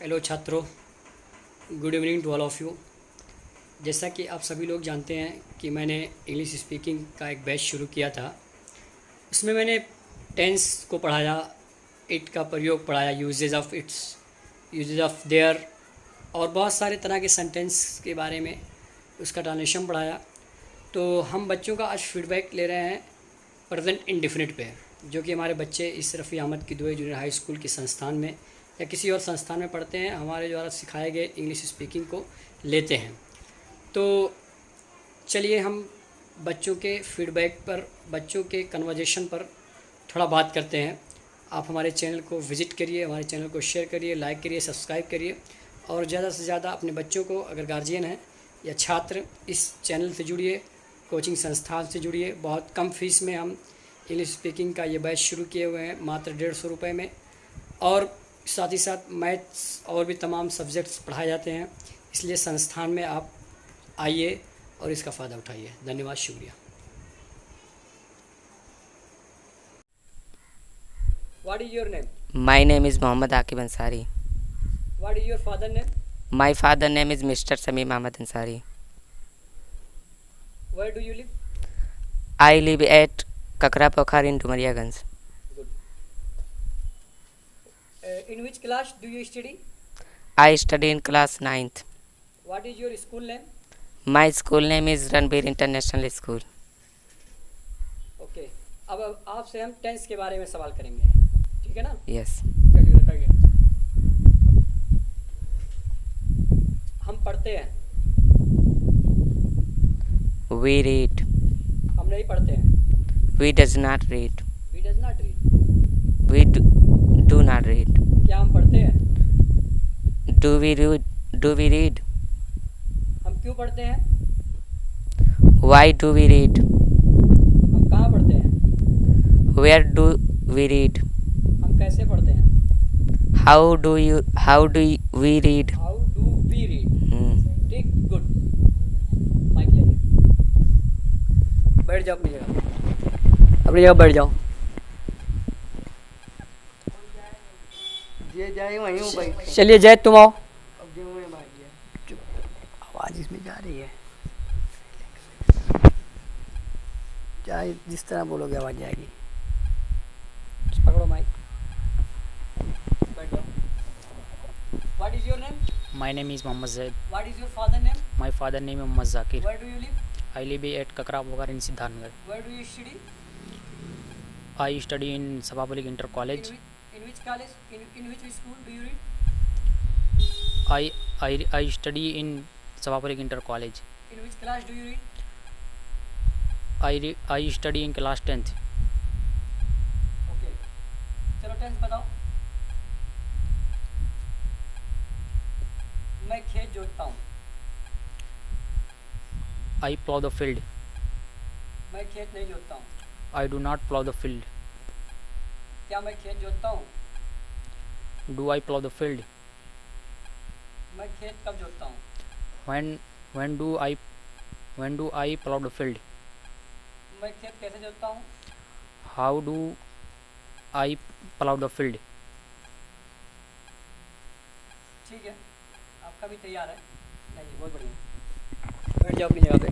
Hello छात्रों, good evening to all of you. जैसा कि आप सभी लोग जानते हैं कि मैंने इंग्लिश स्पीकिंग का एक बैच शुरू किया था। उसमें मैंने टेंस को पढ़ाया, इट का प्रयोग पढ़ाया, यूजेज ऑफ देयर और बहुत सारे तरह के सेंटेंस के बारे में उसका ट्रांसलेशन पढ़ाया। तो हम बच्चों का आज फीडबैक ले रहे हैं प्रेजेंट इंडेफिनिट पे, जो कि हमारे बच्चे इस Rafi Ahmed Kidwai junior high school के संस्थान में या किसी और संस्थान में पढ़ते हैं, हमारे द्वारा सिखाए गए इंग्लिश स्पीकिंग को लेते हैं। तो चलिए हम बच्चों के फीडबैक पर, बच्चों के कन्वर्जेशन पर थोड़ा बात करते हैं। आप हमारे चैनल को विज़िट करिए, हमारे चैनल को शेयर करिए, लाइक करिए, सब्सक्राइब करिए और ज़्यादा से ज़्यादा अपने बच्चों को, अगर गार्जियन हैं या छात्र, इस चैनल से जुड़िए, कोचिंग संस्थान से जुड़िए। बहुत कम फीस में हम इंग्लिश स्पीकिंग का ये बैच शुरू किए हुए हैं, मात्र 150 रुपये में। और साथ ही साथ मैथ्स और भी तमाम सब्जेक्ट्स पढ़ाए जाते हैं। इसलिए संस्थान में आप आइए और इसका फ़ायदा उठाइए। धन्यवाद, शुक्रिया। What is your name? My name is Mohammad Aqib Ansari. What is your father name? My father name is Mr. Sameem Ahmad Ansari. Where do you live? I live at Kakra Pokhar in Dumariaganj. Good. In which class do you study? I study in class 9th. What is your school name? My school name is Ranbir International School. Okay, अब आपसे हम tense के बारे में सवाल करेंगे, ठीक है ना? Yes. चलिए बताइए। हम पढ़ते हैं, We read. हम नहीं पढ़ते हैं। We does not read. We does not read. We do not read. क्या हम पढ़ते हैं? Do we read? Do we read? हम क्यों पढ़ते हैं? Why do we read? हम कहाँ पढ़ते हैं? Where do we read? हम कैसे पढ़ते हैं? How do we read? How do we read. ठीक, गुड। माइक ले बैठ जाओ अपनी जगह बैठ जाओ। जे जाए वहीं हूँ भाई। चलिए जय, तुम आओ। अब जो मैं भाग गया। आवाज़ इसमें जा रही है, चाहे जिस तरह बोलोगे आवाज़ जाएगी। पकड़ो माइक, बैठ जाओ। What is your name? My name is Mohammad Zaid. What is your father name? My father name is Mohammad Zakir. Where do you live? I live at Kakra Pokhar in Siddharthnagar. Where do you study? I study in Sabha Inter College. In which college? In which school do you read? I study in Sabha Inter College. In which class do you read? I study in class 10th. Okay, चलो tense बताओ। मैं खेत जोतता हूँ। I plow the field. मैं खेत नहीं जोतता हूँ। I do not plow the field. क्या मैं खेत जोतता हूँ? Do I plow the field? मैं खेत कब जोतता हूँ? When do I plow the field? मैं खेत कैसे जोतता हूँ? How do I plow the field? ठीक है, आपका भी तैयार है। नहीं, बहुत बढ़िया। बैठ जाओ अपनी जगह पे।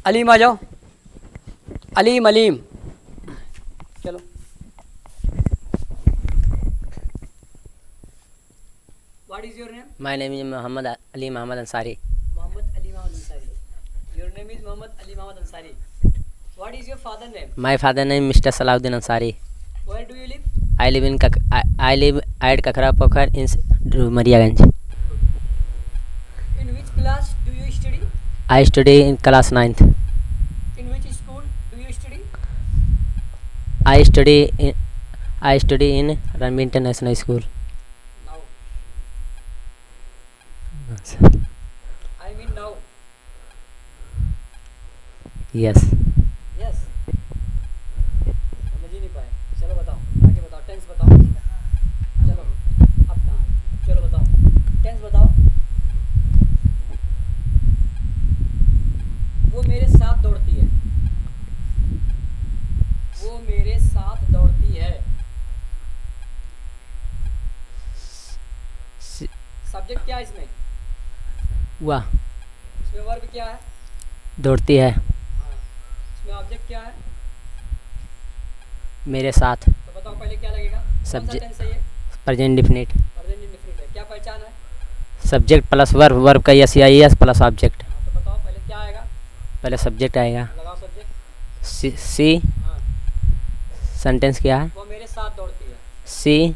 अलीम आ जाओ। अलीम चलो। What is your name? My name is Muhammad Ali Muhammad Ansari. Mohammad Ali Mohammad Ansari. Your name is Mohammad Ali Mohammad Ansari. What is your father name? My father name is Mr. Salahuddin Ansari. Where do you live? I live at Kakra Pokhar in Dumariaganj. In which class do you study? I study in class 9th. In which school do you study? I study in Ranbir International School. Now, I mean now. Yes. Yes, समझ ही नहीं पाए। चलो बताओ, आगे बताओ, tense बताओ। चलो अब कहाँ है? चलो बताओ, टेंस बताओ। वो मेरे साथ दौड़ती है। वो मेरे साथ दौड़ती है। सब्जेक्ट क्या है इसमें? वह इसमें वर्ब क्या है? दौड़ती है हाँ। इसमें ऑब्जेक्ट क्या है? मेरे साथ। तो बताओ पहले क्या लगेगा? कौन सा सब्जेक्ट टेंस है ये? Present definite. प्रेजेंट इंडेफिनिट है। क्या पहचान है? सब्जेक्ट प्लस वर्ब, वर्ब का S I S plus object. हाँ, तो बताओ पहले क्या आएगा? पहले सब्जेक्ट आएगा। लगाओ सब्जेक्ट। सी हाँ, सेंटेंस क्या है? वो मेरे साथ दौड़ती है। सी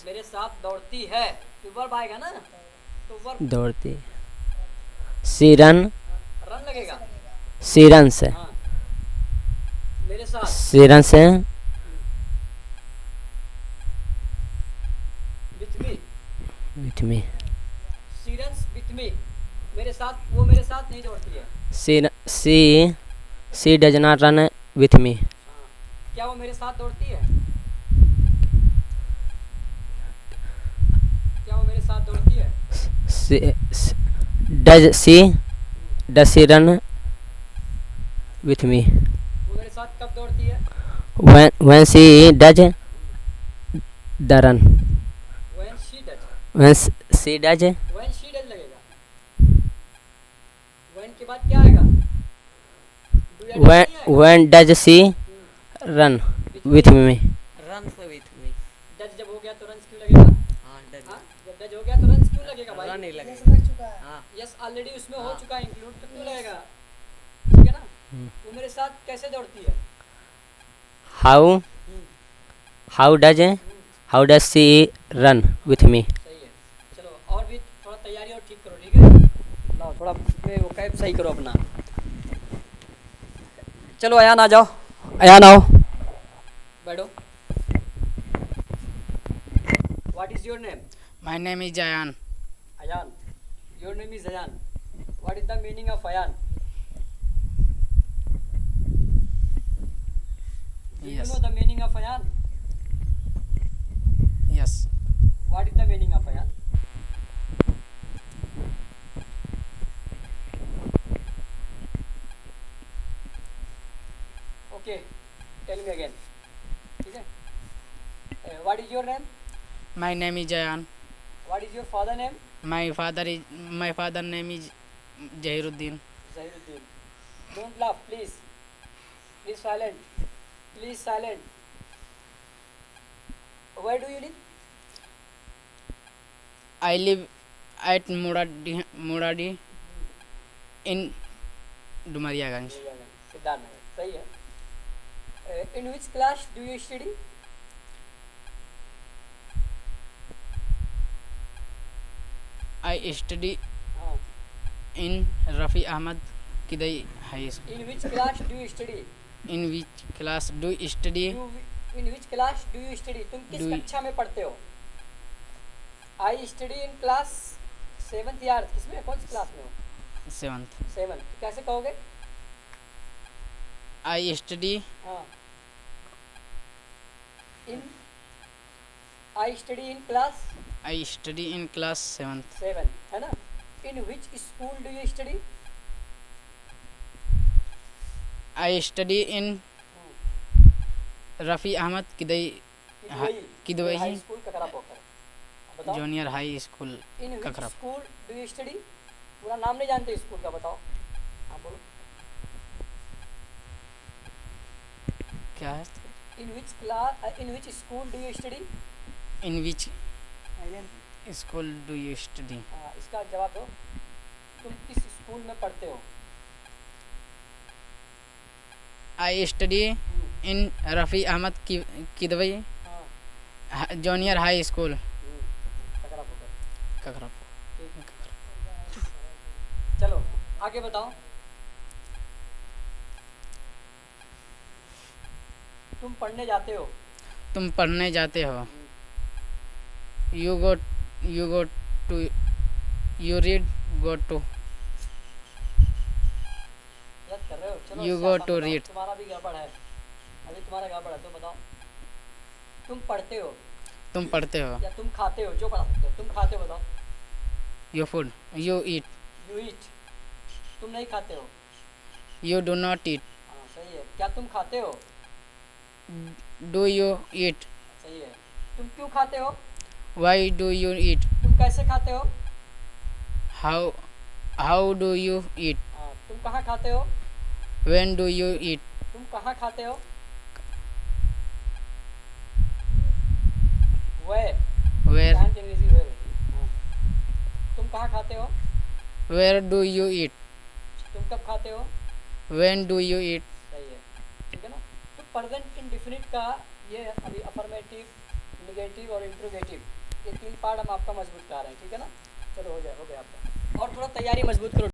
मेरे साथ दौड़ती है, तो वर्ब आएगा ना, तो वर्ब दौड़ती। सी रन, रन लगेगा। सी रन से, हाँ, मेरे साथ। She runs with me. With me. She runs with me. मेरे साथ, वो मेरे साथ नहीं दौड़ती है। She does not run with me. हाँ, क्या वो मेरे साथ दौड़ती है? क्या वो मेरे साथ दौड़ती है? डज सी रन विथ मी। वो मेरे साथ कब दौड़ती है? when she does the run, When she does। when she does When she does लगेगा। When के बाद क्या आएगा? Do या does नहीं आएगा? when does she run with me। Run से विथ मी। Does जब हो गया तो runs क्यों लगेगा? हाँ डज। हाँ, जब does हो गया तो runs क्यों लगेगा भाई? रन ही लगेगा। हाँ Yes ऑलरेडी उसमें हो हाँ। चुका है इंक्लूड, तो क्यों लगेगा? ठीक है ना? वो मेरे साथ कैसे दौड़ती है? how does she run with me। सही है। चलो और भी थोड़ा तैयारी और ठीक करो, ठीक है? लाओ थोड़ा इसमें वो कैब सही करो अपना। चलो अयान आ जाओ, अयान आओ, बैठो। What is your name? My name is Jayan. Ayan. Your name is Ayan. What is the meaning of Ayan? Do you Yes. know the meaning of Ayan? Yes. What is the meaning of Ayan? Okay, tell me again. ठीक है? What is your name? My name is Jayan. What is your father name? My father name is Jahiruddin. Zahiruddin. Don't laugh, please. Please silent. Please silent. Where do you live? I live at Muradi in Dumariaganj. Siddharthnagar, सही है। In which class do you study? I study हाँ. in Rafi Ahmad Kidai High School. In which class do you study? In which class do you study? In which class do you study? तुम किस Do you- कक्षा में पढ़ते हो? I study in class 7th यार, किसमें, कौन सी class में हो? 7th. 7th, कैसे कहोगे? I study हाँ. In I study in class I study in class 7th. 7, है ना? In which school do you study? I study in Rafi Ahmad Kidai Kidwai high school ककरा पोखर। बताओ। Junior High School. इन विच ककरा। School do you study? पूरा नाम नहीं जानते स्कूल का, बताओ। हाँ बोलो। क्या है? In which class, in which school do you study? In which school do you study? इसका जवाब दो। तुम किस स्कूल में पढ़ते हो? I study in Rafi Ahmad Kidwai हाँ। Junior High School. ककरा पोखर। Kakra. चलो आगे बताओ। तुम पढ़ने जाते हो। तुम पढ़ने जाते हो. You go to you read go to. याद कर रहे हो? चलो You इससे go आसान to बताओ। read. तुम्हारा भी गड़बड़ है, अभी तुम्हारा गड़बड़ है, तो बताओ। तुम पढ़ते हो तुम पढ़ते हो. या तुम खाते हो, जो पढ़ा सकते हो। तुम खाते हो, बताओ। You food. You eat. You eat. तुम नहीं खाते हो। You do not eat. हाँ सही है। क्या तुम खाते हो? Do you eat? सही है। तुम क्यों खाते हो? Why do you eat? तुम कैसे खाते हो? How do you eat? हाँ, तुम कहाँ खाते हो? When do you eat? तुम कहाँ खाते हो? Where? Where कहाँ की अंग्रेजी where होती है? हाँ। तुम कहाँ खाते हो? Where do you eat? तुम कब खाते हो? When do you eat? सही है, ठीक है ना। तो प्रेजेंट इंडेफिनिट का ये अभी अफर्मेटिव, निगेटिव और इंट्रोगेटिव, ये 3 पार्ट हम आपका मजबूत कर रहे हैं, ठीक है ना। चलो हो गया आपका। और थोड़ा तैयारी मजबूत करो।